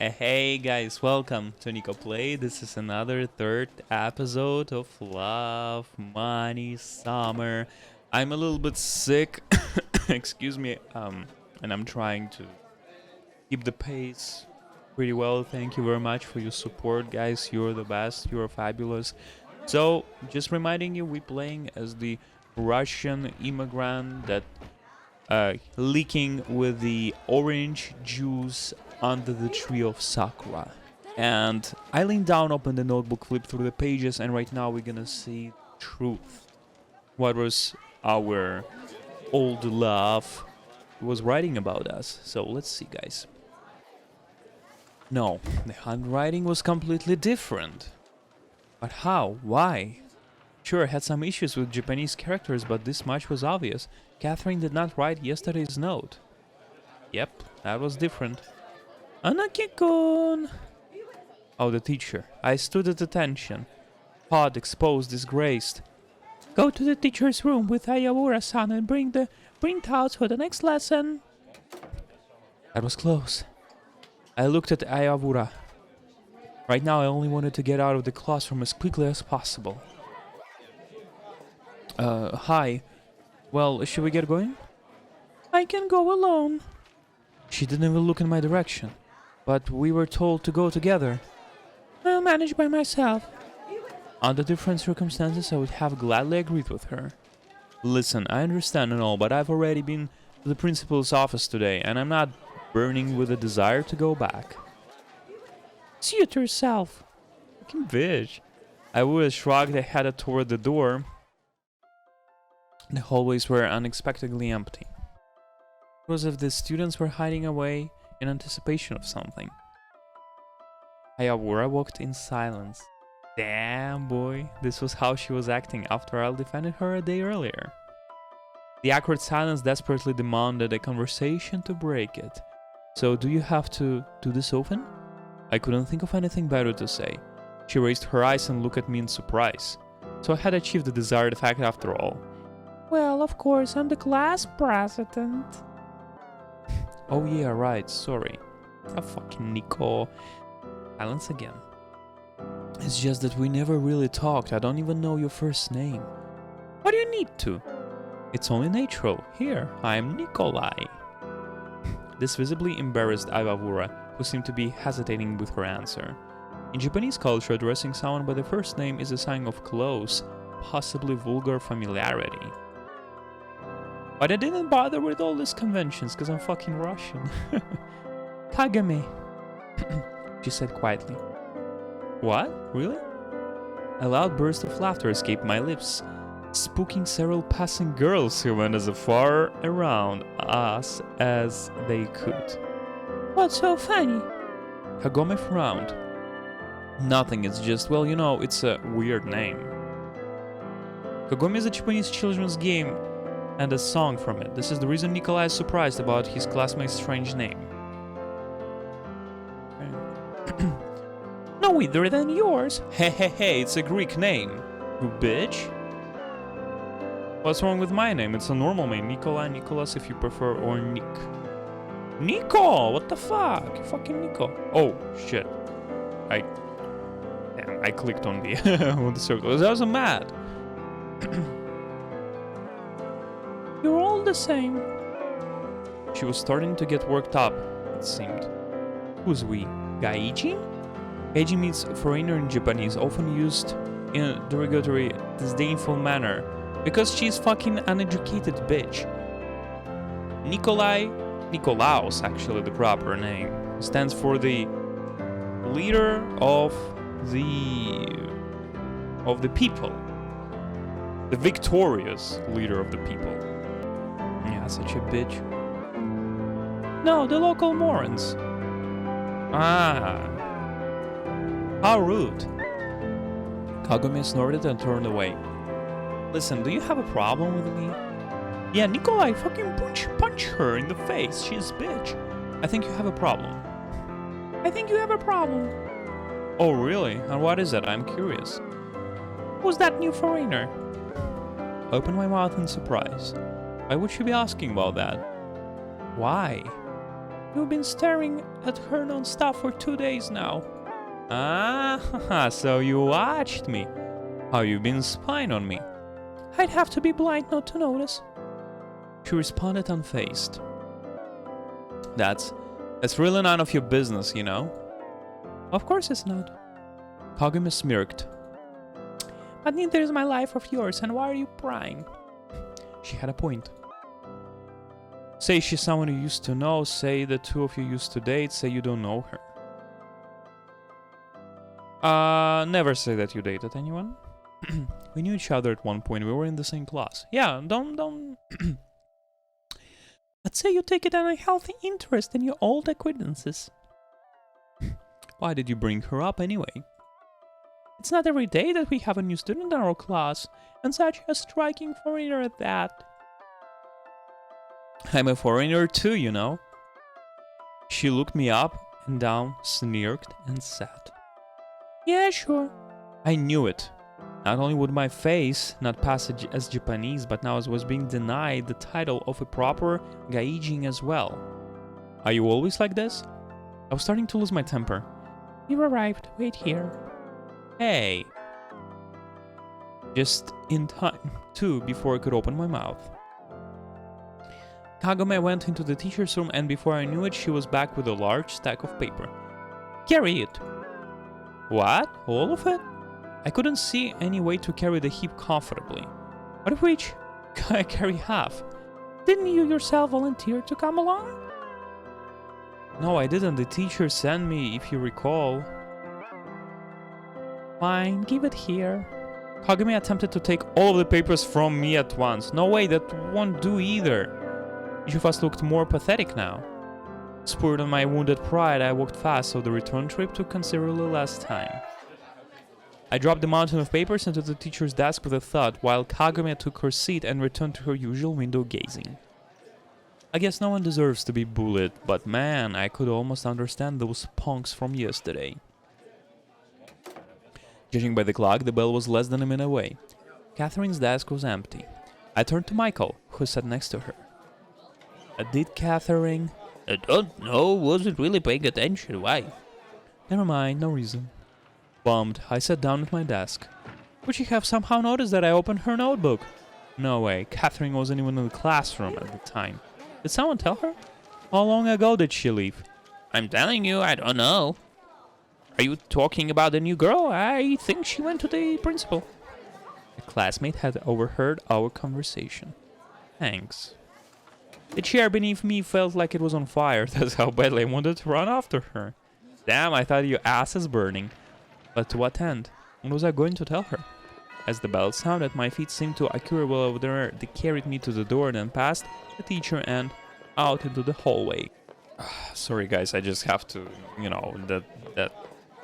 Hey guys, welcome to Nico Play. This is another third episode of Love, Money, Summer. I'm a little bit sick, excuse me, and I'm trying to keep the pace pretty well. Thank you very much for your support, guys. You're the best, you're fabulous. So, just reminding you, we're playing as the Russian immigrant that leaking with the orange juice under the tree of Sakura. And I leaned down, opened the notebook, flipped through the pages, and right now we're gonna see truth. What was our old love was writing about us. So let's see, guys. No, the handwriting was completely different. But how? Why? Sure, I had some issues with Japanese characters, but this much was obvious. Catherine did not write yesterday's note. Yep, that was different. Anaki-kun! Oh, the teacher. I stood at attention. Pod, exposed, disgraced. Go to the teacher's room with Ayawura-san and bring printouts for the next lesson. That was close. I looked at Ayawura. Right now I only wanted to get out of the classroom as quickly as possible. Hi. Well, should we get going? I can go alone. She didn't even look in my direction. But we were told to go together. I'll manage by myself. Under different circumstances, I would have gladly agreed with her. Listen, I understand and all, but I've already been to the principal's office today, and I'm not burning with a desire to go back. See it yourself. Fucking bitch. I would have shrugged and headed toward the door. The hallways were unexpectedly empty. It was as if the students were hiding away in anticipation of something. Ayawura walked in silence. Damn, boy, this was how she was acting after I defended her a day earlier. The awkward silence desperately demanded a conversation to break it. So, do you have to do this often? I couldn't think of anything better to say. She raised her eyes and looked at me in surprise. So I had achieved the desired effect after all. Well, of course, I'm the class president. Oh yeah, right, sorry. A fucking Nico. Silence again. It's just that we never really talked. I don't even know your first name. Why do you need to? It's only natural. Here, I'm Nikolai. This visibly embarrassed Ayawura, who seemed to be hesitating with her answer. In Japanese culture, addressing someone by the first name is a sign of close, possibly vulgar familiarity. But I didn't bother with all these conventions because I'm fucking Russian. Kagame, she said quietly. What? Really? A loud burst of laughter escaped my lips, spooking several passing girls who went as far around us as they could. What's so funny? Kagome frowned. Nothing, it's just, well, you know, it's a weird name. Kagome is a Japanese children's game and a song from it. This is the reason Nikolai is surprised about his classmate's strange name. Okay. No either than yours. Hey, it's a Greek name. You bitch. What's wrong with my name? It's a normal name. Nikolai, Nicholas if you prefer, or Nick. Nico! What the fuck? You fucking Nico. Oh, shit. Damn, I clicked on the, on the circle. I was mad. You're all the same. She was starting to get worked up, it seemed. Who's we? Gaiji? Gaiji means foreigner in Japanese, often used in a derogatory, disdainful manner, because she's fucking uneducated bitch. Nikolai, Nikolaos actually the proper name, stands for the leader of the people. The victorious leader of the people. Yeah, such a bitch. No, the local morons. Ah. How rude. Kagome snorted and turned away. Listen, do you have a problem with me? Yeah, Nikolai, fucking punch her in the face. She's a bitch. I think you have a problem. I think you have a problem. Oh, really? And what is it? I'm curious. Who's that new foreigner? I opened my mouth in surprise. Why would she be asking about that? Why? You've been staring at her non-stop for 2 days now. Ah, so you watched me. How you've been spying on me. I'd have to be blind not to notice. She responded unfazed. That's really none of your business, you know? Of course it's not. Kagome smirked. But neither is my life of yours, and why are you prying? She had a point. Say she's someone you used to know, say the two of you used to date, say you don't know her. Never say that you dated anyone. We knew each other at one point, we were in the same class. Yeah, don't... I'd say you take it an unhealthy interest in your old acquaintances. Why did you bring her up anyway? It's not every day that we have a new student in our class, and such a striking foreigner at that. I'm a foreigner too, you know. She looked me up and down, sneered, and said, Yeah, sure. I knew it. Not only would my face not pass as Japanese, but now I was being denied the title of a proper gaijin as well. Are you always like this? I was starting to lose my temper. You've arrived. Wait here. Hey. Just in time, too, before I could open my mouth. Kagome went into the teacher's room, and before I knew it, she was back with a large stack of paper. Carry it. What? All of it? I couldn't see any way to carry the heap comfortably. What if we each carry half? Didn't you yourself volunteer to come along? No, I didn't. The teacher sent me, if you recall. Fine, give it here. Kagome attempted to take all of the papers from me at once. No way, that won't do either. Each of us looked more pathetic now. Spurred on my wounded pride, I walked fast, so the return trip took considerably less time. I dropped the mountain of papers into the teacher's desk with a thud, while Kagome took her seat and returned to her usual window gazing. I guess no one deserves to be bullied, but man, I could almost understand those punks from yesterday. Judging by the clock, the bell was less than a minute away. Catherine's desk was empty. I turned to Michael, who sat next to her. Did Catherine... I don't know, wasn't really paying attention, why? Never mind, no reason. Bummed, I sat down at my desk. Would she have somehow noticed that I opened her notebook? No way, Catherine wasn't even in the classroom at the time. Did someone tell her? How long ago did she leave? I'm telling you, I don't know. Are you talking about the new girl? I think she went to the principal. A classmate had overheard our conversation. Thanks. The chair beneath me felt like it was on fire. That's how badly I wanted to run after her. Damn, I thought your ass is burning. But to what end? What was I going to tell her? As the bell sounded, my feet seemed to accurable over there. They carried me to the door, then past the teacher and out into the hallway. Sorry guys, I just have to, you know, that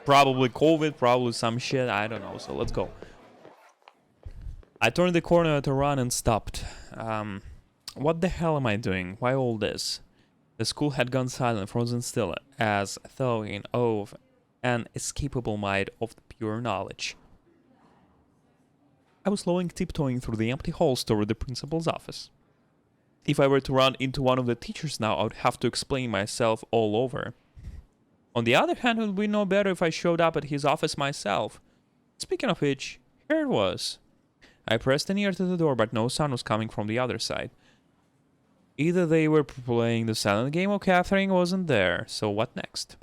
probably COVID, probably some shit, I don't know, so let's go. I turned the corner at a run and stopped. What the hell am I doing? Why all this? The school had gone silent, frozen still, as though in awe of an inescapable might of pure knowledge. I was slowly tiptoeing through the empty halls toward the principal's office. If I were to run into one of the teachers now, I would have to explain myself all over. On the other hand, it would be no better if I showed up at his office myself. Speaking of which, here it was. I pressed an ear to the door, but no sound was coming from the other side. Either they were playing the silent game or Catherine wasn't there, so what next?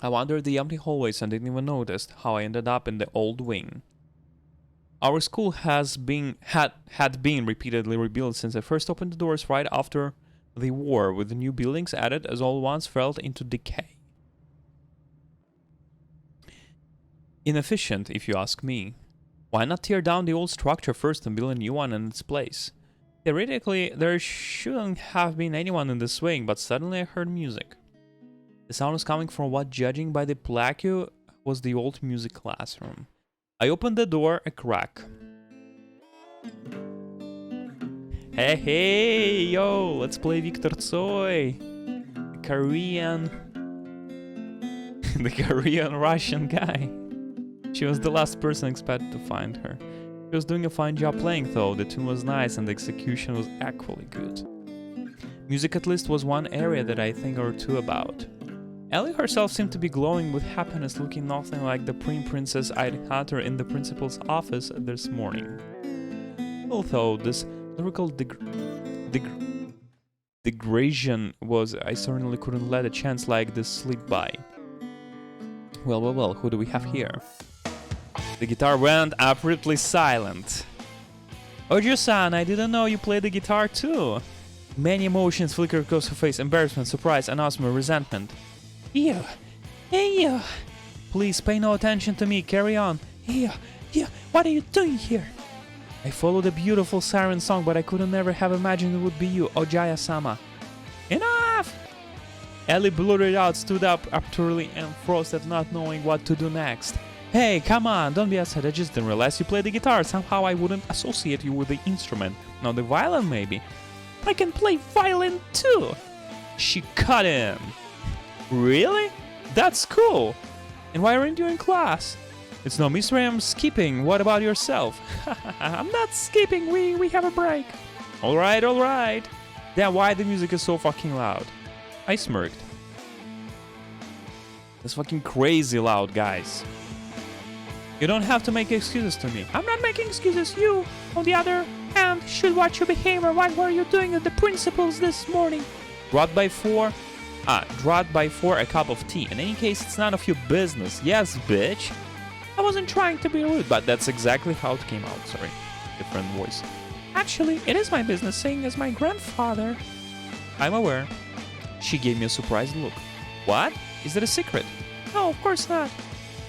I wandered the empty hallways and didn't even notice how I ended up in the old wing. Our school had been repeatedly rebuilt since I first opened the doors right after the war, with the new buildings added as old ones fell into decay. Inefficient, if you ask me. Why not tear down the old structure first and build a new one in its place? Theoretically, there shouldn't have been anyone in this wing, but suddenly I heard music. The sound was coming from what, judging by the plaque, was the old music classroom. I opened the door a crack. Hey, yo, let's play Victor Tsoi. The Korean Russian guy. She was the last person expected to find her. She was doing a fine job playing though, the tune was nice and the execution was equally good. Music at least was one area that I think or two about. Ellie herself seemed to be glowing with happiness, looking nothing like the prim princess I'd had her in the principal's office this morning. Although this lyrical degradation was, I certainly couldn't let a chance like this slip by. Well, who do we have here? The guitar went abruptly silent. Ojo-san, I didn't know you played the guitar too. Many emotions flickered across her face: embarrassment, surprise, announcement, resentment. Ew. Hey, you. Please pay no attention to me, carry on. Ew. What are you doing here? I followed a beautiful siren song, but I couldn't ever have imagined it would be you, Ojaya-sama. Enough! Ellie blurted out, stood up utterly engrossed, not knowing what to do next. Hey, come on, don't be upset, I just didn't realize you played the guitar. Somehow I wouldn't associate you with the instrument. Not the violin, maybe. I can play violin too! She cut in. Really? That's cool! And why aren't you in class? It's no mystery I'm skipping. What about yourself? I'm not skipping, we have a break. Alright. Then why the music is so fucking loud? I smirked. It's fucking crazy loud, guys. You don't have to make excuses to me. I'm not making excuses. You, on the other hand, should watch your behavior. What were you doing at the principal's this morning? Brought by four, a cup of tea. In any case, it's none of your business. Yes, bitch. I wasn't trying to be rude, but that's exactly how it came out. Sorry, different voice. Actually, it is my business, saying as my grandfather. I'm aware. She gave me a surprised look. What? Is it a secret? No, of course not.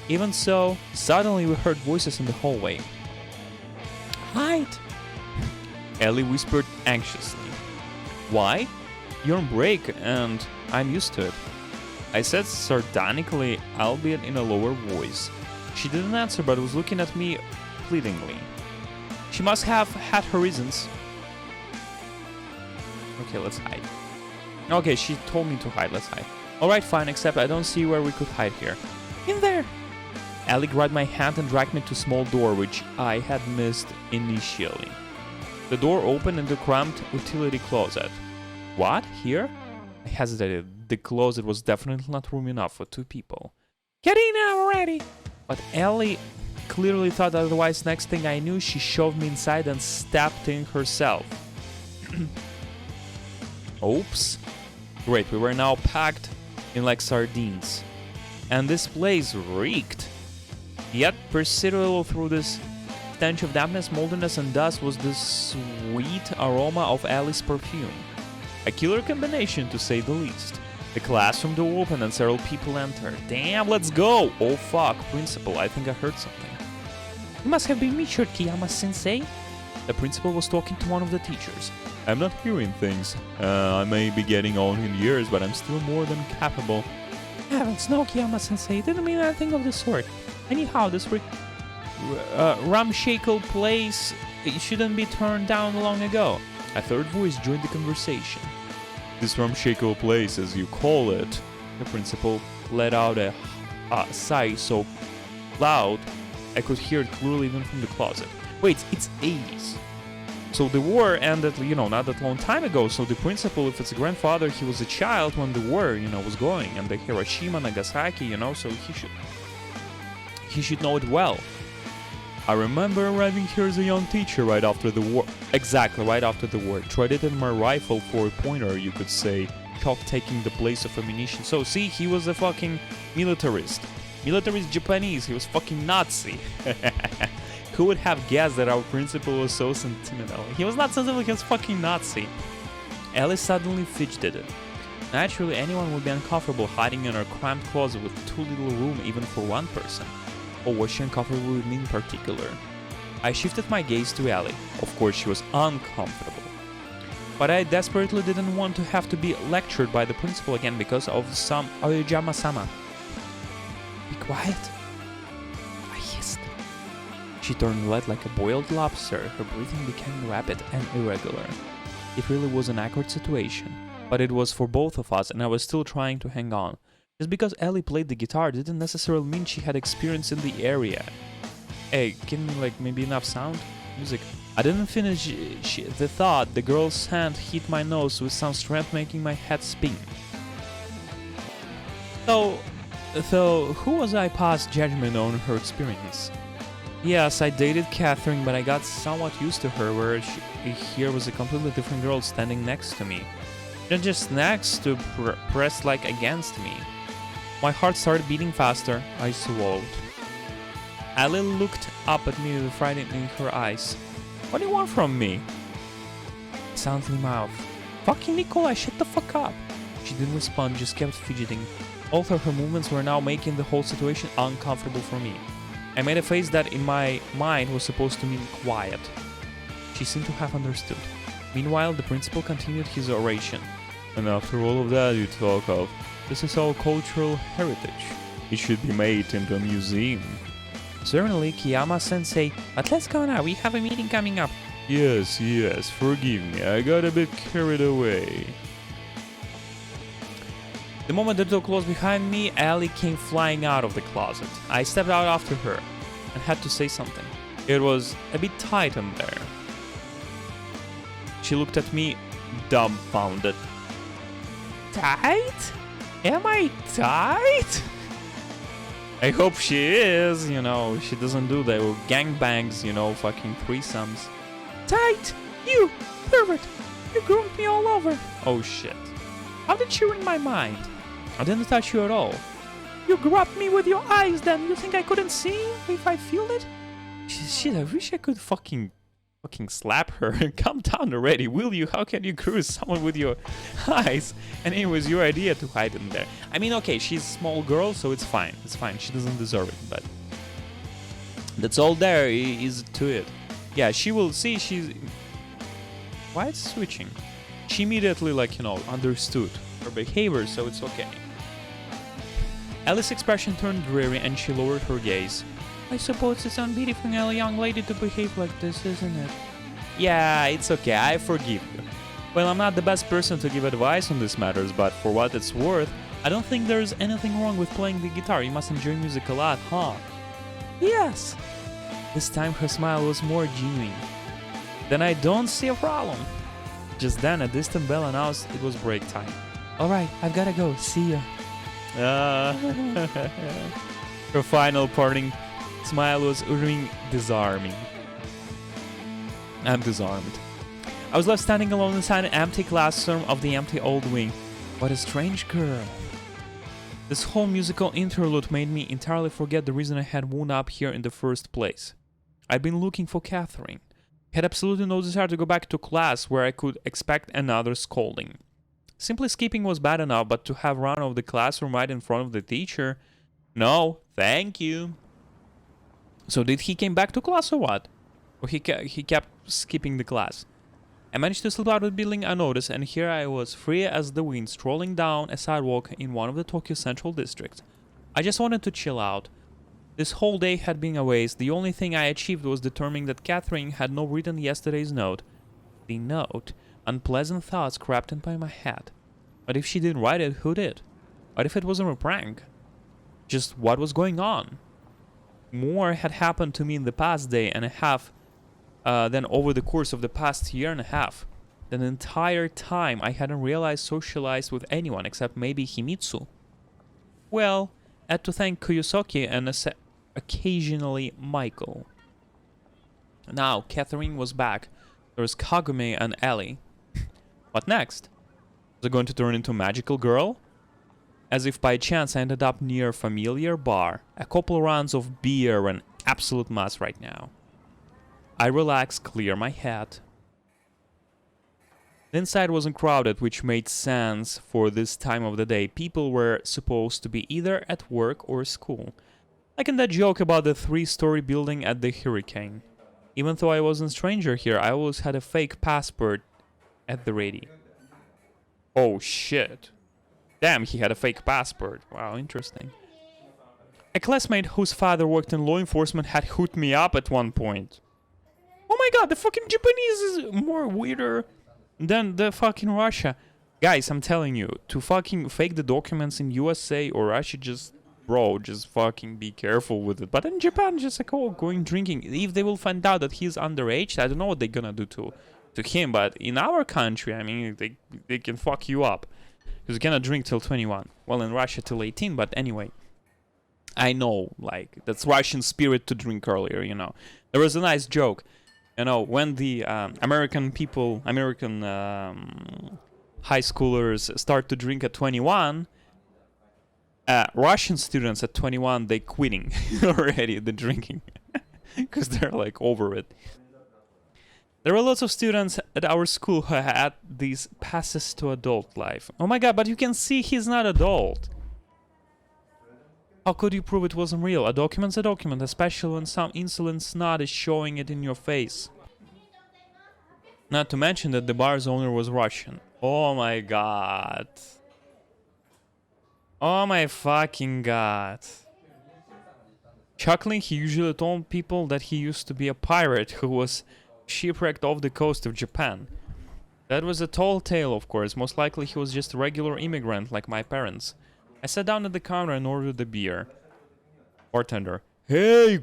Even so, suddenly we heard voices in the hallway. Hide! Ellie whispered anxiously. Why? You're on break, and I'm used to it. I said sardonically, albeit in a lower voice. She didn't answer, but was looking at me pleadingly. She must have had her reasons. Okay, let's hide. Okay, she told me to hide, let's hide. Alright, fine, except I don't see where we could hide here. In there! Ellie grabbed my hand and dragged me to a small door, which I had missed initially. The door opened in the cramped utility closet. What? Here? I hesitated. The closet was definitely not room enough for two people. Get in already! But Ellie clearly thought otherwise. Next thing I knew, she shoved me inside and stepped in herself. Oops. Great, we were now packed in like sardines. And this place reeked. Yet, perceptible through this stench of dampness, moldiness, and dust was the sweet aroma of Ellie's perfume. A killer combination, to say the least. The classroom door opened and several people entered. Damn, let's go! Oh fuck, principal, I think I heard something. You must have been Mr. Kiyama-sensei? The principal was talking to one of the teachers. I'm not hearing things. I may be getting on in years, but I'm still more than capable. Heavens, no, Kiyama-sensei, didn't mean anything of the sort. Anyhow, this ramshackle place, it shouldn't be turned down long ago. A third voice joined the conversation. This ramshackle place, as you call it, the principal let out a sigh so loud I could hear it clearly even from the closet. Wait, it's 80s. So the war ended, not that long time ago, so the principal, if it's a grandfather, he was a child when the war, was going, and the Hiroshima, Nagasaki, so he should know it well. I remember arriving here as a young teacher right after the war. Exactly, right after the war. Traded my rifle for a pointer, you could say. Cock taking the place of ammunition. So, see, he was a fucking militarist. Militarist Japanese, he was fucking Nazi. Who would have guessed that our principal was so sentimental? He was not sentimental, he was fucking Nazi. Ellie suddenly fidgeted. Naturally, anyone would be uncomfortable hiding in her cramped closet with too little room even for one person. Or was she uncomfortable with me in particular? I shifted my gaze to Ellie. Of course, she was uncomfortable. But I desperately didn't want to have to be lectured by the principal again because of some Oyajama-sama. Be quiet. I hissed. She turned red like a boiled lobster. Her breathing became rapid and irregular. It really was an awkward situation, but it was for both of us, and I was still trying to hang on. Just because Ellie played the guitar didn't necessarily mean she had experience in the area. Hey, can maybe enough sound? Music. I didn't finish the thought. The girl's hand hit my nose with some strength, making my head spin. So who was I past judgment on her experience? Yes, I dated Catherine, but I got somewhat used to her, where here was a completely different girl standing next to me. Not just next to, pressed like against me. My heart started beating faster. I swallowed. Ali looked up at me with fright in her eyes. What do you want from me? Soundly mouth. Fucking Nikolai, shut the fuck up. She didn't respond, just kept fidgeting. All of her movements were now making the whole situation uncomfortable for me. I made a face that in my mind was supposed to mean quiet. She seemed to have understood. Meanwhile, the principal continued his oration. And after all of that you talk of, this is our cultural heritage. It should be made into a museum. Certainly, Kiyama-sensei, but let's go now, we have a meeting coming up. Yes, forgive me, I got a bit carried away. The moment the door closed behind me, Ellie came flying out of the closet. I stepped out after her and had to say something. It was a bit tight in there. She looked at me, dumbfounded. Tight? Am I tight? I hope she is, you know, she doesn't do the gangbangs, you know, fucking threesomes. Tight! You! Pervert! You groomed me all over! Oh shit. How did you read my mind? I didn't touch you at all. You grabbed me with your eyes then! You think I couldn't see if I feel it? Shit, I wish I could fucking slap her and calm down already, will you? How can you cruise someone with your eyes? And it was your idea to hide in there. I mean, okay, she's a small girl, so it's fine. It's fine. She doesn't deserve it, but that's all there is to it. Yeah, she will see. She's why it's switching. She immediately, like, you know, understood her behavior, so it's okay. Ellie's expression turned dreary, and she lowered her gaze. I suppose it's unbecoming a young lady to behave like this, isn't it? Yeah, it's okay, I forgive you. Well, I'm not the best person to give advice on these matters, but for what it's worth, I don't think there's anything wrong with playing the guitar. You must enjoy music a lot, huh? Yes. This time her smile was more genuine. Then I don't see a problem. Just then, a distant bell announced it was break time. Alright, I've gotta go. See ya. Her final parting smile was disarming. I'm disarmed. I was left standing alone inside an empty classroom of the empty old wing. What a strange girl. This whole musical interlude made me entirely forget the reason I had wound up here in the first place. I'd been looking for Catherine. Had absolutely no desire to go back to class where I could expect another scolding. Simply skipping was bad enough, but to have run out of the classroom right in front of the teacher? No, thank you. So did he came back to class or what? Or he kept skipping the class? I managed to slip out of the building unnoticed, and here I was, free as the wind, strolling down a sidewalk in one of the Tokyo Central districts. I just wanted to chill out. This whole day had been a waste. The only thing I achieved was determining that Catherine had not written yesterday's note. The note? Unpleasant thoughts crept into my head. But if she didn't write it, who did? What if it wasn't a prank? Just what was going on? More had happened to me in the past day and a half than over the course of the past year and a half. The entire time I hadn't realized socialized with anyone except maybe Himitsu. Well, I had to thank Kuyosoki and occasionally Michael. Now, Catherine was back. There was Kagome and Ellie. What next? Was I going to turn into a magical girl? As if by chance I ended up near a familiar bar. A couple rounds of beer and absolute mess right now. I relaxed, clear my head. The inside wasn't crowded, which made sense for this time of the day. People were supposed to be either at work or school. Like in that joke about the 3-story building at the Hurricane. Even though I wasn't a stranger here, I always had a fake passport at the ready. Oh shit. Damn, he had a fake passport. Wow, interesting. A classmate whose father worked in law enforcement had hooked me up at one point. Oh my god, the fucking Japanese is more weirder than the fucking Russia. Guys, I'm telling you, to fucking fake the documents in USA or Russia, just bro, just fucking be careful with it. But in Japan, just like, oh, going drinking. If they will find out that he's underage, I don't know what they're gonna do to him. But in our country, I mean, they can fuck you up. Because you cannot drink till 21. Well, in Russia till 18, but anyway. I know, like, that's Russian spirit to drink earlier, you know. There was a nice joke. You know, when the American high schoolers start to drink at 21, Russian students at 21, they quitting already, the drinking. Because they're, like, over it. There were lots of students at our school who had these passes to adult life. Oh my god, but you can see he's not adult. How could you prove it wasn't real? A document's a document, especially when some insolent snot is showing it in your face. Not to mention that the bar's owner was Russian. Oh my god. Oh my fucking god. Chuckling, he usually told people that he used to be a pirate who was shipwrecked off the coast of Japan. That was a tall tale, of course. Most likely he was just a regular immigrant like my parents. I sat down at the counter and ordered the beer. Bartender. Hey,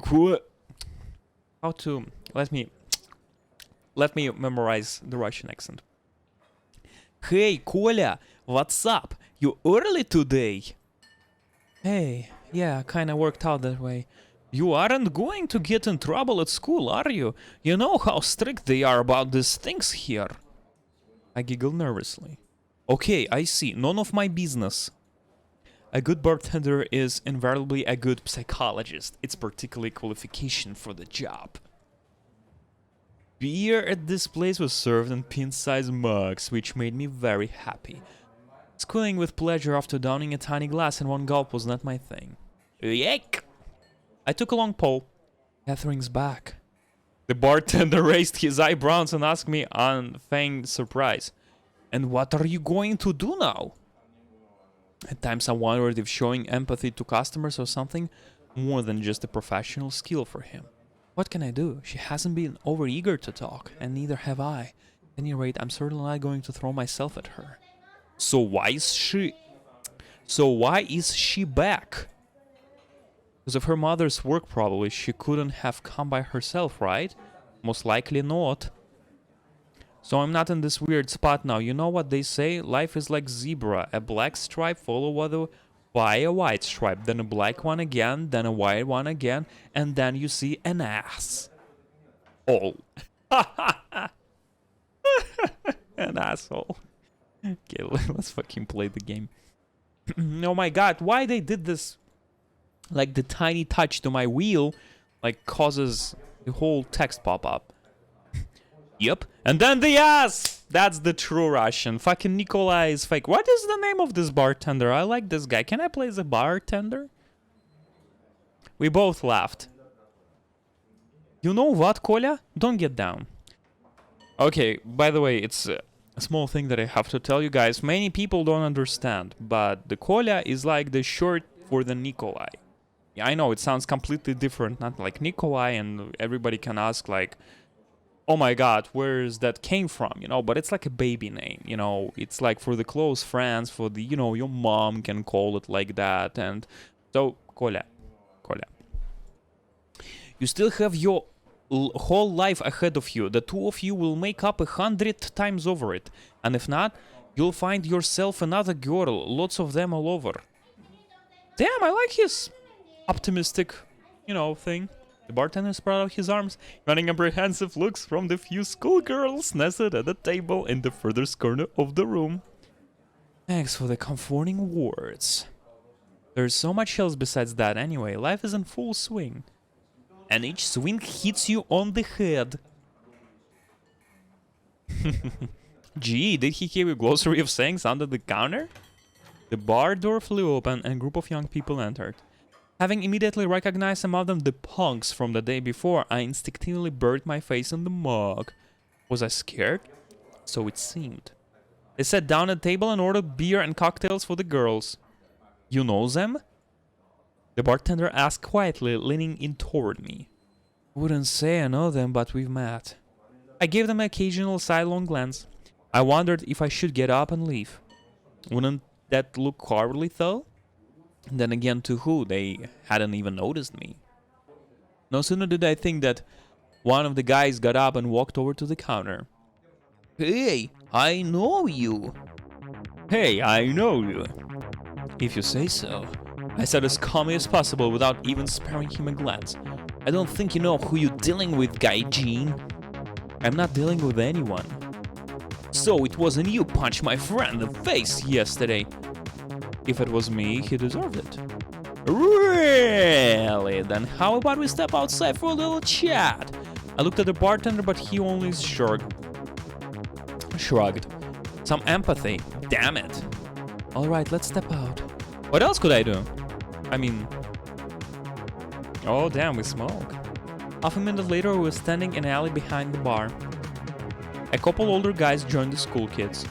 how to... Let me memorize the Russian accent. Hey, Коля, what's up? You early today? Hey, yeah, kinda worked out that way. You aren't going to get in trouble at school, are you? You know how strict they are about these things here. I giggled nervously. Okay, I see. None of my business. A good bartender is invariably a good psychologist. It's particularly qualification for the job. Beer at this place was served in pint-sized mugs, which made me very happy. Squealing with pleasure after downing a tiny glass in one gulp was not my thing. Yike! I took a long pull. Catherine's back. The bartender raised his eyebrows and asked me on feigned surprise. And what are you going to do now? At times I wondered if showing empathy to customers or something more than just a professional skill for him. What can I do? She hasn't been overeager to talk, and neither have I. At any rate, I'm certainly not going to throw myself at her. So why is she back? Because of her mother's work, probably. She couldn't have come by herself, right? Most likely not. So I'm not in this weird spot now. You know what they say? Life is like zebra. A black stripe followed by a white stripe. Then a black one again. Then a white one again. And then you see an ass. Oh. An asshole. Okay, let's fucking play the game. Oh my god, why they did this? Like the tiny touch to my wheel, like causes the whole text pop up. Yep. And then the ass! That's the true Russian. Fucking Nikolai is fake. What is the name of this bartender? I like this guy. Can I play the bartender? We both laughed. You know what, Kolya? Don't get down. Okay, by the way, it's a small thing that I have to tell you guys. Many people don't understand, but the Kolya is like the short for the Nikolai. Yeah, I know, it sounds completely different, not like Nikolai, and everybody can ask like, oh my god, where is that came from, you know, but it's like a baby name, you know, it's like for the close friends, for the, you know, your mom can call it like that, and so, Kolya. You still have your whole life ahead of you. The two of you will make up 100 times over it, and if not, you'll find yourself another girl, lots of them all over. Damn, I like his optimistic, you know, thing. The bartender spread out his arms, running apprehensive looks from the few schoolgirls nestled at the table in the furthest corner of the room. Thanks for the comforting words. There's so much else besides that anyway. Life is in full swing. And each swing hits you on the head. Gee, did he hear a glossary of sayings under the counter? The bar door flew open and a group of young people entered. Having immediately recognized among them the punks from the day before, I instinctively buried my face in the mug. Was I scared? So it seemed. They sat down at the table and ordered beer and cocktails for the girls. You know them? The bartender asked quietly, leaning in toward me. Wouldn't say I know them, but we've met. I gave them an occasional sidelong glance. I wondered if I should get up and leave. Wouldn't that look cowardly, though? Then again, to who? They hadn't even noticed me. No sooner did I think that one of the guys got up and walked over to the counter. Hey, I know you. Hey, I know you. If you say so. I said as calmly as possible without even sparing him a glance. I don't think you know who you're dealing with, Guy Jean. I'm not dealing with anyone. So it wasn't you punched my friend in the face yesterday. If it was me, he deserved it. Really? Then how about we step outside for a little chat? I looked at the bartender, but he only shrugged. Some empathy. Damn it. Alright, let's step out. What else could I do? I mean... Oh, damn, we smoke. Half a minute later, we were standing in an alley behind the bar. A couple older guys joined the school kids.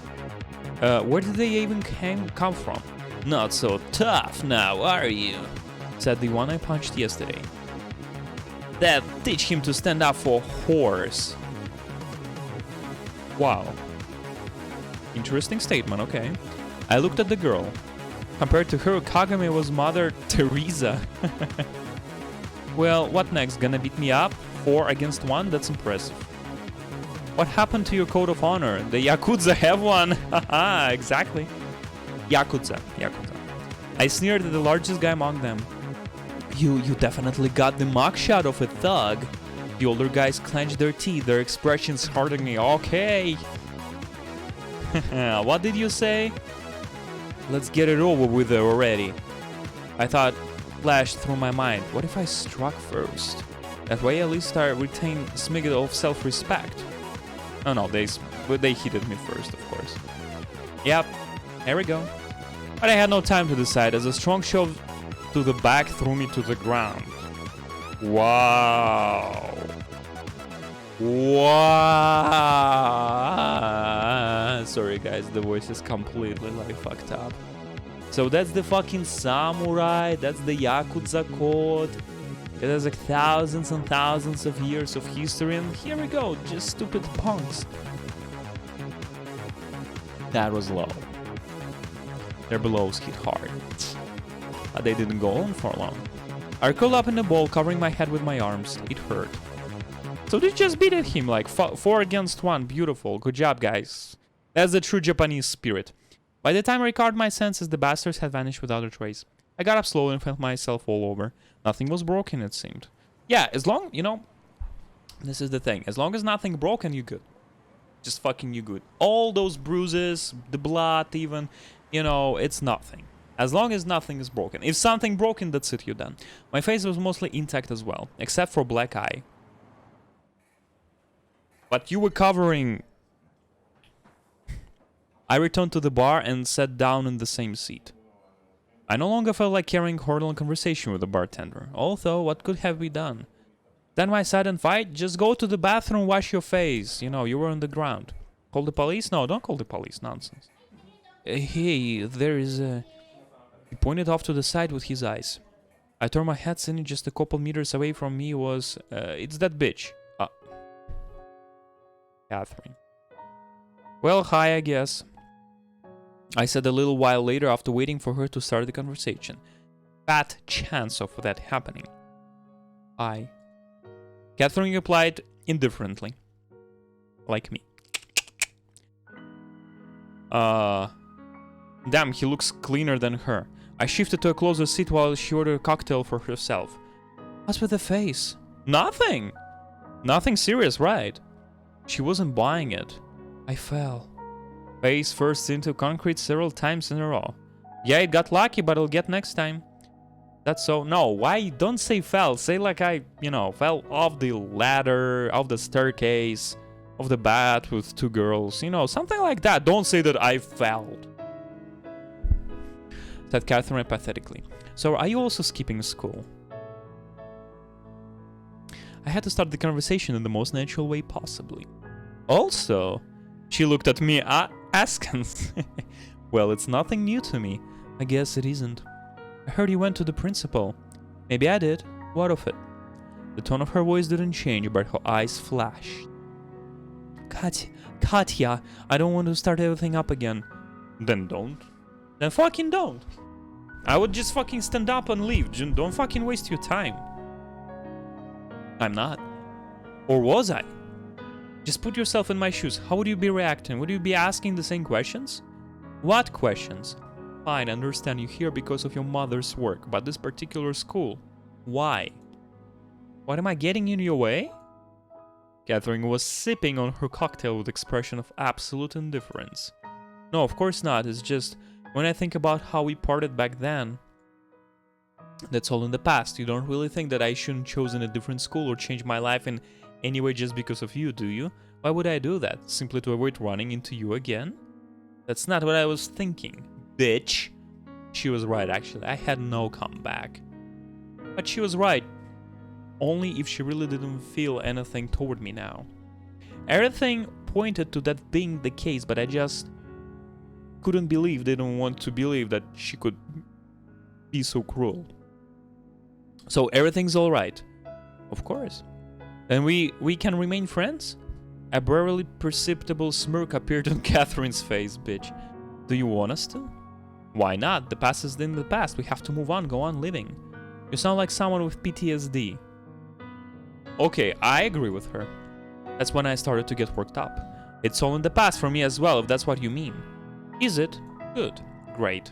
Where did they even come from? Not so tough now, are you? Said the one I punched yesterday. That teach him to stand up for a horse. Wow. Interesting statement, okay. I looked at the girl. Compared to her, Kagame was Mother Teresa. Well, what next? Gonna beat me up? 4 against 1? That's impressive. What happened to your code of honor? The Yakuza have one. Haha, exactly. Yakuza. I sneered at the largest guy among them. You definitely got the mugshot of a thug. The older guys clenched their teeth, their expressions hurting me. Okay. What did you say? Let's get it over with already. I thought flashed through my mind. What if I struck first? That way at least I retain a smidgen of self-respect. Oh no, they hit me first, of course. Yep, here we go. But I had no time to decide as a strong shove to the back threw me to the ground. Wow. Sorry guys, the voice is completely like fucked up. So that's the fucking samurai, that's the Yakuza code. It has like thousands and thousands of years of history, and here we go, just stupid punks. That was low. Their blows hit hard. But they didn't go on for long. I curled up in a ball, covering my head with my arms. It hurt. So they just beat at him like 4 against 1. Beautiful. Good job, guys. That's the true Japanese spirit. By the time I recovered my senses, the bastards had vanished without a trace. I got up slowly and felt myself all over. Nothing was broken, it seemed. Yeah, as long, you know, this is the thing. As long as nothing broken, you good. Just fucking you good. All those bruises, the blood even, you know, it's nothing. As long as nothing is broken. If something broken, that's it, you're done. My face was mostly intact as well, except for black eye. But you were covering... I returned to the bar and sat down in the same seat. I no longer felt like carrying horrible conversation with the bartender. Although, what could have been done? Then my sudden fight? Just go to the bathroom, wash your face. You know, you were on the ground. Call the police? No, don't call the police. Nonsense. Hey, there is a... He pointed off to the side with his eyes. I turned my head, sitting just a couple meters away from me was... it's that bitch. Catherine. Well, hi, I guess. I said a little while later after waiting for her to start the conversation. Fat chance of that happening. Hi. Catherine replied indifferently. Like me. Damn, he looks cleaner than her. I shifted to a closer seat while she ordered a cocktail for herself. What's with the face? Nothing! Nothing serious, right? She wasn't buying it. I fell. Face first into concrete several times in a row. Yeah, it got lucky, but it'll get next time. That's so... No, why? Don't say fell. Say like I, you know, fell off the ladder, off the staircase, off the bat with 2 girls. You know, something like that. Don't say that I fell. Said Catherine apathetically. So, are you also skipping school? I had to start the conversation in the most natural way possibly. Also, she looked at me askance. Well, it's nothing new to me. I guess it isn't. I heard you went to the principal. Maybe I did. What of it? The tone of her voice didn't change, but her eyes flashed. Katya, I don't want to start everything up again. Then don't. Then fucking don't. I would just fucking stand up and leave. Don't fucking waste your time. I'm not. Or was I? Just put yourself in my shoes. How would you be reacting? Would you be asking the same questions? What questions? Fine, I understand you're here because of your mother's work, but this particular school, why? What am I getting in your way? Catherine was sipping on her cocktail with expression of absolute indifference. No, of course not. It's just, when I think about how we parted back then, that's all in the past. You don't really think that I shouldn't chosen a different school or change my life in any way just because of you, do you? Why would I do that? Simply to avoid running into you again? That's not what I was thinking, bitch. She was right, actually. I had no comeback. But she was right. Only if she really didn't feel anything toward me now. Everything pointed to that being the case, but I just couldn't believe, didn't want to believe that she could be so cruel. So everything's alright. Of course. Then we can remain friends? A barely perceptible smirk appeared on Catherine's face, bitch. Do you want us to? Why not? The past is in the past. We have to move on, go on living. You sound like someone with PTSD. Okay, I agree with her. That's when I started to get worked up. It's all in the past for me as well, if that's what you mean. Is it? Good. Great.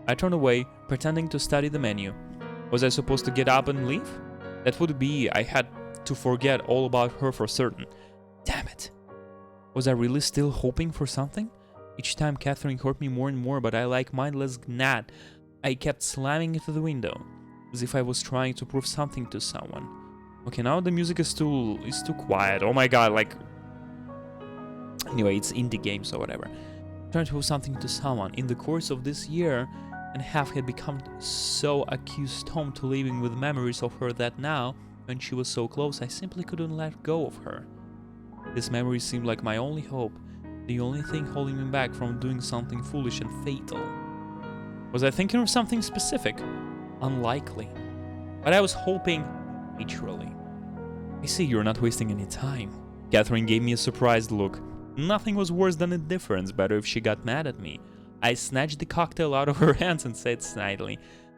I turned away, pretending to study the menu. Was I supposed to get up and leave? That would be, I had to forget all about her for certain. Damn it. Was I really still hoping for something? Each time Catherine hurt me more and more, but I, like mindless gnat, I kept slamming into the window, as if I was trying to prove something to someone. Okay, now the music is too quiet. Oh my god, like... Anyway, it's indie games or whatever. Trying to prove something to someone. In the course of this year and a half, had become so accustomed to living with memories of her that now, when she was so close, I simply couldn't let go of her. This memory seemed like my only hope, the only thing holding me back from doing something foolish and fatal. Was I thinking of something specific? Unlikely. But I was hoping, literally. I see you're not wasting any time. Catherine gave me a surprised look. Nothing was worse than indifference, better if she got mad at me. I snatched the cocktail out of her hands and said snidely,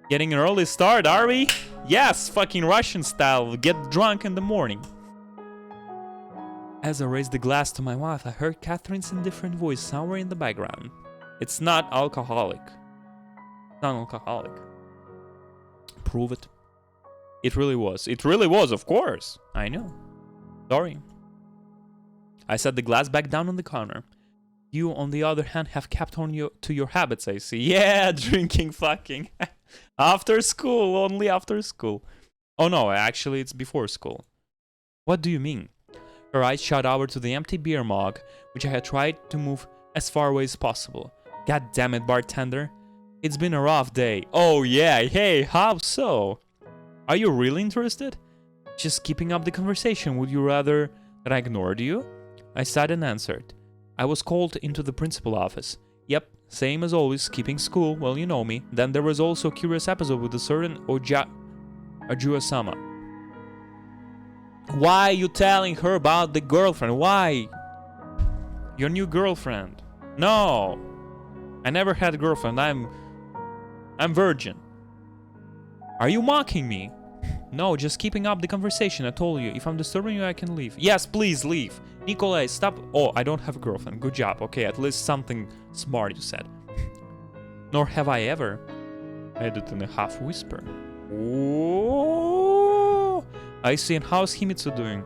"Getting an early start, are we? Yes, fucking Russian style, get drunk in the morning." As I raised the glass to my mouth, I heard Catherine's indifferent voice somewhere in the background. It's not alcoholic. Non-alcoholic. Prove it. It really was. It really was, of course. I know. Sorry. I set the glass back down on the counter. You, on the other hand, have kept on to your habits, I see. Yeah, drinking fucking. After school, only after school. Oh no, actually it's before school. What do you mean? Her eyes shot over to the empty beer mug, which I had tried to move as far away as possible. God damn it, bartender. It's been a rough day. Oh yeah, hey, how so? Are you really interested? Just keeping up the conversation, would you rather that I ignored you? I sighed and answered. I was called into the principal office. Yep, same as always, skipping school, well you know me. Then there was also a curious episode with a certain Ajuasama. Why are you telling her about the girlfriend? Why? Your new girlfriend. No. I never had a girlfriend. I'm virgin. Are you mocking me? No, just keeping up the conversation. I told you. If I'm disturbing you, I can leave. Yes, please leave. Nikolai, stop. Oh, I don't have a girlfriend. Good job. Okay, at least something smart you said. Nor have I ever. I added in a half whisper. Oh, I see. And how's Himitsu doing?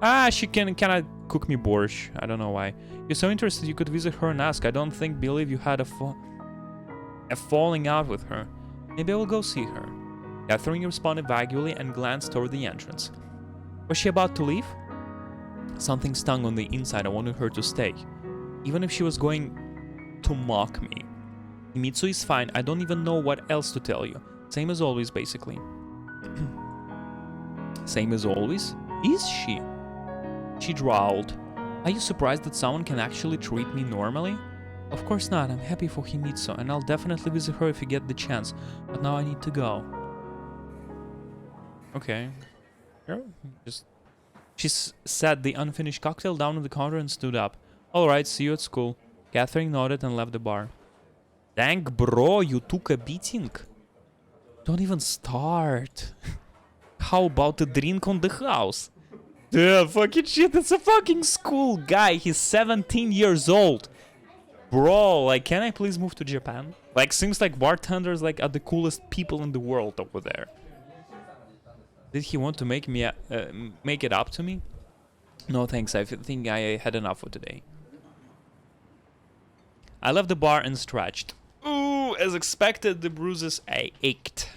Ah, she cannot cook me borscht. I don't know why. You're so interested you could visit her and ask. I don't believe you had a falling out with her. Maybe I will go see her. Catherine responded vaguely and glanced toward the entrance. Was she about to leave? Something stung on the inside. I wanted her to stay. Even if she was going to mock me. Himitsu is fine. I don't even know what else to tell you. Same as always, basically. Same as always? Is she? She drawled. Are you surprised that someone can actually treat me normally? Of course not. I'm happy for Himitsu, and I'll definitely visit her if you get the chance. But now I need to go. Okay. Sure. She set the unfinished cocktail down on the counter and stood up. Alright, see you at school. Catherine nodded and left the bar. Dang, bro, you took a beating. Don't even start. How about a drink on the house? Yeah, fucking shit, it's a fucking school guy. He's 17 years old. Bro, like, can I please move to Japan? Like, seems like bartenders, like, are the coolest people in the world over there. Did he want to make me, make it up to me? No, thanks. I think I had enough for today. I left the bar and stretched. Ooh, as expected, the bruises ached.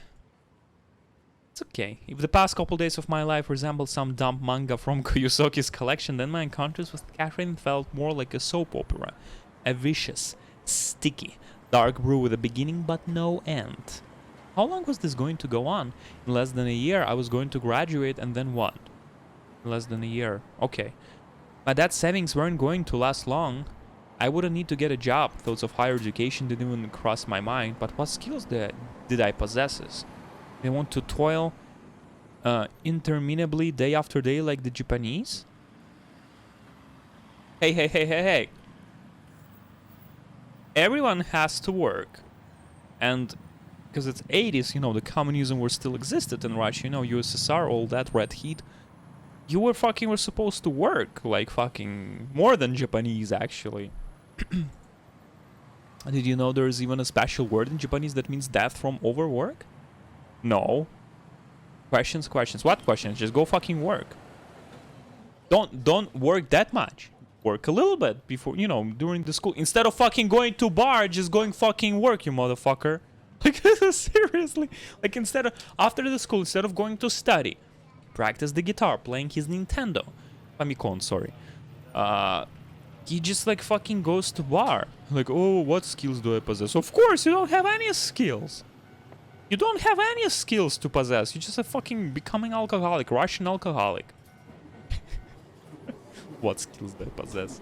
It's okay. If the past couple days of my life resembled some dumb manga from Koyusoki's collection, then my encounters with Catherine felt more like a soap opera. A vicious, sticky, dark brew with a beginning but no end. How long was this going to go on? In less than a year, I was going to graduate, and then what? In less than a year. Okay. My dad's savings weren't going to last long. I wouldn't need to get a job. Thoughts of higher education didn't even cross my mind. But what skills did I possess? They want to toil interminably day after day like the Japanese? Hey. Everyone has to work. And because it's 80s, you know, the communism were still existed in Russia, you know, USSR, all that red heat. You were supposed to work like fucking more than Japanese, actually. Did you know there's even a special word in Japanese that means death from overwork? No. Questions. What questions? Just go fucking work. Don't work that much. Work a little bit before, you know, during the school. Instead of fucking going to bar, just going fucking work, you motherfucker. Like, seriously. Like, after the school, instead of going to study, practice the guitar, playing his Nintendo. Famicom, sorry. He just, like, fucking goes to bar. Like, oh, what skills do I possess? Of course, you don't have any skills. You don't have any skills to possess. You're just a fucking becoming alcoholic, Russian alcoholic. What skills do I possess?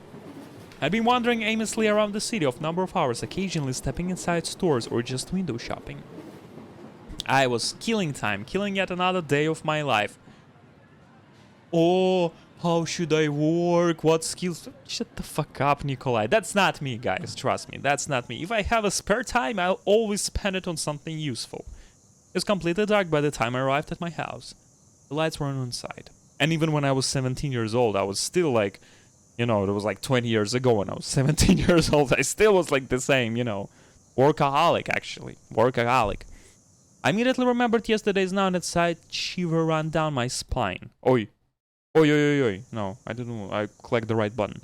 I've been wandering aimlessly around the city of number of hours, occasionally stepping inside stores or just window shopping. I was killing time, killing yet another day of my life. Oh, how should I work? What skills? Shut the fuck up, Nikolai. That's not me, guys. Trust me, that's not me. If I have a spare time, I'll always spend it on something useful. It was completely dark by the time I arrived at my house. The lights were on inside. And even when I was 17 years old, I was still like, you know, it was like 20 years ago when I was 17 years old. I still was like the same, you know. Workaholic, actually. Workaholic. I immediately remembered yesterday's now and sight shiver ran down my spine. Oi. Oi. No, I didn't know. I clicked the right button.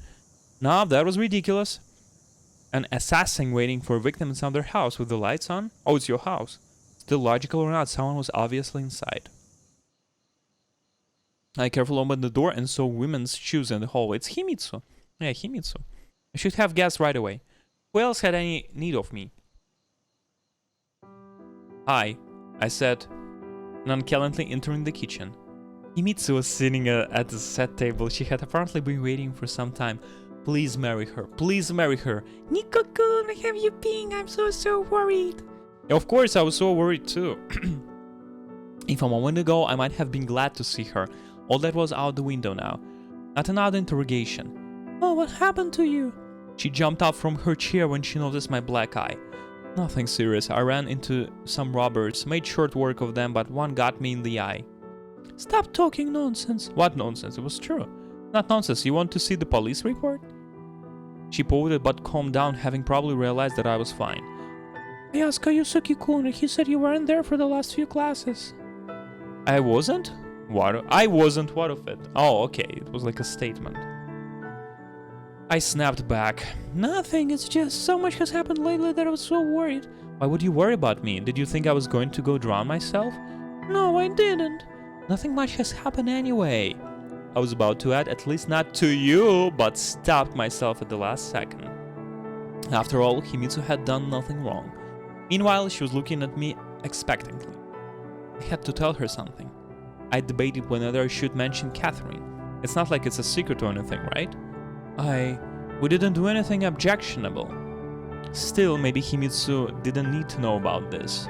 No, that was ridiculous. An assassin waiting for a victim inside their house with the lights on? Oh, it's your house. Still logical or not, someone was obviously inside. I carefully opened the door and saw women's shoes in the hallway. It's Himitsu. Yeah, Himitsu. I should have guessed right away. Who else had any need of me? Hi, I said, nonchalantly entering the kitchen. Himitsu was sitting at the set table. She had apparently been waiting for some time. Please marry her. Please marry her. Nico-kun, have you been? I'm so worried. Of course, I was so worried too. If a moment ago, I might have been glad to see her. All that was out the window now. Not another interrogation. Oh, what happened to you? She jumped up from her chair when she noticed my black eye. Nothing serious. I ran into some robbers, made short work of them, but one got me in the eye. Stop talking nonsense. What nonsense? It was true. Not nonsense. You want to see the police report? She pouted but calmed down, having probably realized that I was fine. I asked Koyusuki-kun, and he said you weren't there for the last few classes. I wasn't? What? I wasn't. What of it? Oh, okay. It was like a statement. I snapped back. Nothing. It's just so much has happened lately that I was so worried. Why would you worry about me? Did you think I was going to go drown myself? No, I didn't. Nothing much has happened anyway. I was about to add, at least not to you, but stopped myself at the last second. After all, Himitsu had done nothing wrong. Meanwhile, she was looking at me expectantly. I had to tell her something. I debated whether I should mention Catherine. It's not like it's a secret or anything, right? We didn't do anything objectionable. Still, maybe Himitsu didn't need to know about this.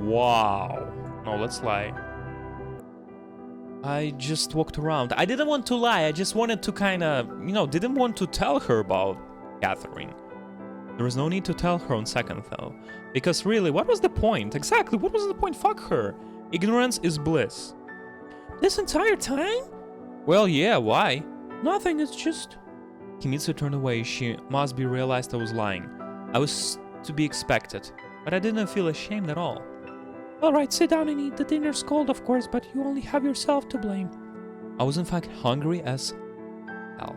Wow. No, let's lie. I just walked around. I didn't want to lie. I just wanted to kind of, you know, didn't want to tell her about Catherine. There was no need to tell her on second though. Because really, what was the point? Exactly, what was the point? Fuck her. Ignorance is bliss. This entire time? Well, yeah, why? Nothing, it's just... Kimitsu turned away. She must be realized I was lying. I was to be expected, but I didn't feel ashamed at all. Alright, sit down and eat. The dinner's cold, of course, but you only have yourself to blame. I was in fact hungry as hell.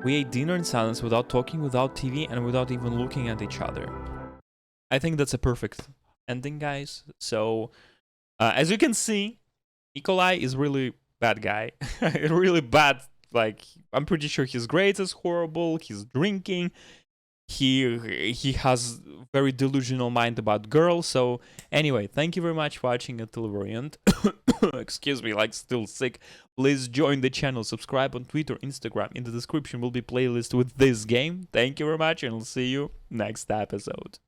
We ate dinner in silence, without talking, without TV, and without even looking at each other. I think that's a perfect ending, guys. So, as you can see, Nikolai is really bad guy. Really bad. Like, I'm pretty sure his grades is horrible. He's drinking. He has very delusional mind about girls. So anyway, thank you very much for watching until the very end. Excuse me, like still sick. Please join the channel, subscribe on Twitter, Instagram. In the description will be playlist with this game. Thank you very much, and I'll see you next episode.